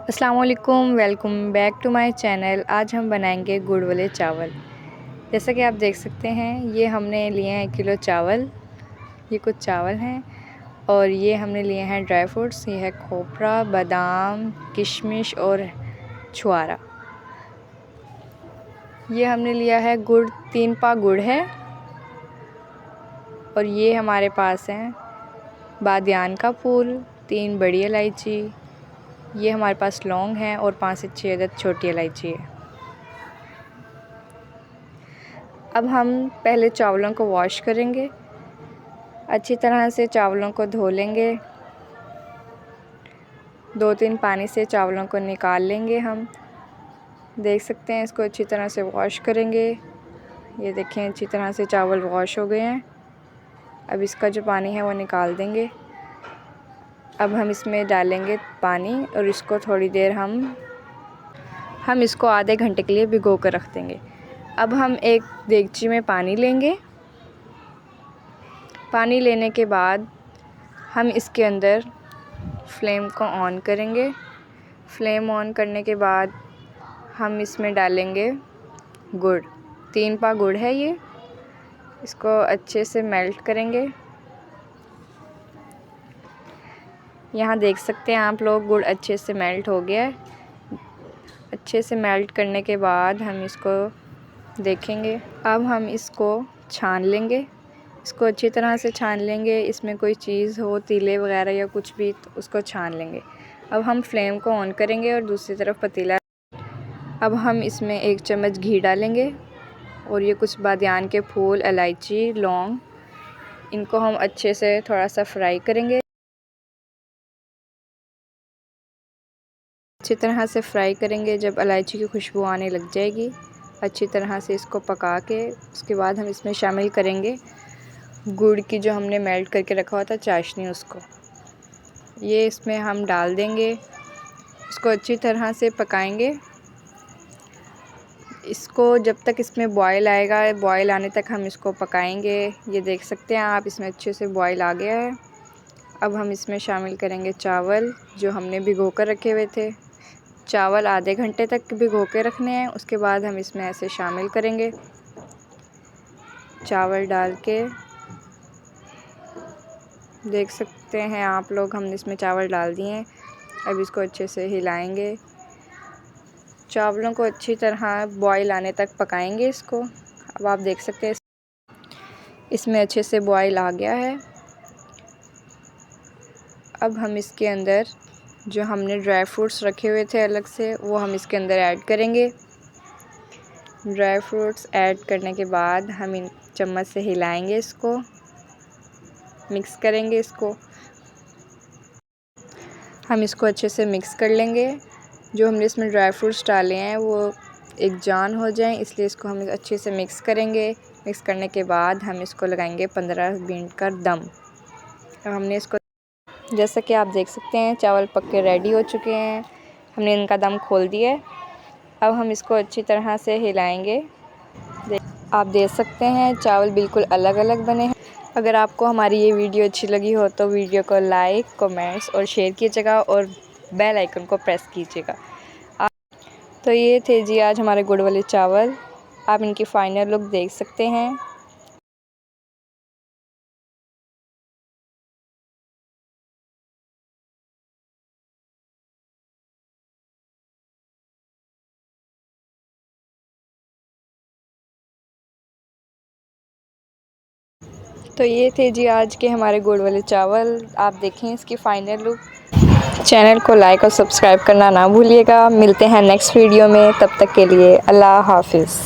अस्सलाम वालेकुम, welcome back to my channel. आज हम बनाएंगे गुड़ वाले चावल। जैसा कि आप देख सकते हैं, ये हमने लिए हैं 1 किलो चावल। ये कुछ चावल हैं और ये हमने लिए हैं ड्राई फ्रूट्स। ये है खोपरा, बादाम, किशमिश और छुआरा। ये हमने लिया है गुड़, 3 पा गुड़ है। और ये हमारे पास हैं बादियान का फूल, 3 बड़ी इलायची, ये हमारे पास लौंग है और 5 से 6 अदद छोटी इलायची है। अब हम पहले चावलों को वॉश करेंगे। अच्छी तरह से चावलों को धो लेंगे। 2-3 पानी से चावलों को निकाल लेंगे। हम देख सकते हैं, इसको अच्छी तरह से वॉश करेंगे। ये देखें, अच्छी तरह से चावल वॉश हो गए हैं। अब इसका जो पानी है वो निकाल देंगे। अब हम इसमें डालेंगे पानी और इसको थोड़ी देर हम इसको आधे घंटे के लिए भिगो कर रख देंगे। अब हम एक देगची में पानी लेंगे। पानी लेने के बाद हम इसके अंदर फ्लेम को ऑन करेंगे। फ्लेम ऑन करने के बाद हम इसमें डालेंगे गुड़। 3 पा गुड़ है ये। इसको अच्छे से मेल्ट करेंगे। यहाँ देख सकते हैं आप लोग, गुड़ अच्छे से मेल्ट हो गया है। अच्छे से मेल्ट करने के बाद हम इसको देखेंगे। अब हम इसको छान लेंगे। इसको अच्छी तरह से छान लेंगे। इसमें कोई चीज़ हो, तीले वगैरह या कुछ भी, तो उसको छान लेंगे। अब हम फ्लेम को ऑन करेंगे और दूसरी तरफ पतीला। अब हम इसमें 1 चम्मच घी डालेंगे और ये कुछ बादियान के फूल, इलायची, लौंग, इनको हम अच्छे से थोड़ा सा फ्राई करेंगे। अच्छी तरह से फ्राई करेंगे। जब इलायची की खुशबू आने लग जाएगी, अच्छी तरह से इसको पका के उसके बाद हम इसमें शामिल करेंगे गुड़ की जो हमने मेल्ट करके रखा हुआ था चाशनी, उसको ये इसमें हम डाल देंगे। इसको अच्छी तरह से पकाएंगे। इसको जब तक इसमें बॉयल आएगा, बॉयल आने तक हम इसको पकाएंगे। ये देख सकते हैं आप, इसमें अच्छे से बॉयल आ गया है। अब हम इसमें शामिल करेंगे चावल जो हमने भिगो कर रखे हुए थे। चावल आधे घंटे तक भिगो के रखने हैं। उसके बाद हम इसमें ऐसे शामिल करेंगे। चावल डाल के देख सकते हैं आप लोग, हमने इसमें चावल डाल दिए हैं। अब इसको अच्छे से हिलाएंगे। चावलों को अच्छी तरह बॉयल आने तक पकाएंगे इसको। अब आप देख सकते हैं इसमें अच्छे से बॉयल आ गया है। अब हम इसके अंदर जो हमने ड्राई फ्रूट्स रखे हुए थे अलग से, वो हम इसके अंदर ऐड करेंगे। ड्राई फ्रूट्स ऐड करने के बाद हम इन चम्मच से हिलाएंगे, इसको मिक्स करेंगे। हम इसको अच्छे से मिक्स कर लेंगे। जो हमने इसमें ड्राई फ्रूट्स डाले हैं वो एक जान हो जाएं, इसलिए इसको हम अच्छे से मिक्स करेंगे। मिक्स करने के बाद हम इसको लगाएंगे 15 मिनट का दम। अब हमने इसको, जैसा कि आप देख सकते हैं, चावल पक के रेडी हो चुके हैं। हमने इनका दम खोल दिया है। अब हम इसको अच्छी तरह से हिलाएंगे। आप देख सकते हैं चावल बिल्कुल अलग अलग बने हैं। अगर आपको हमारी ये वीडियो अच्छी लगी हो तो वीडियो को लाइक, कमेंट्स और शेयर कीजिएगा और बेल आइकन को प्रेस कीजिएगा। तो ये थे जी आज हमारे गुड़ वाले चावल। आप इनकी फ़ाइनल लुक देख सकते हैं। तो ये थे जी आज के हमारे गुड़ वाले चावल। आप देखें इसकी फ़ाइनल लुक। चैनल को लाइक और सब्सक्राइब करना ना भूलिएगा। मिलते हैं नेक्स्ट वीडियो में, तब तक के लिए अल्लाह हाफिज़।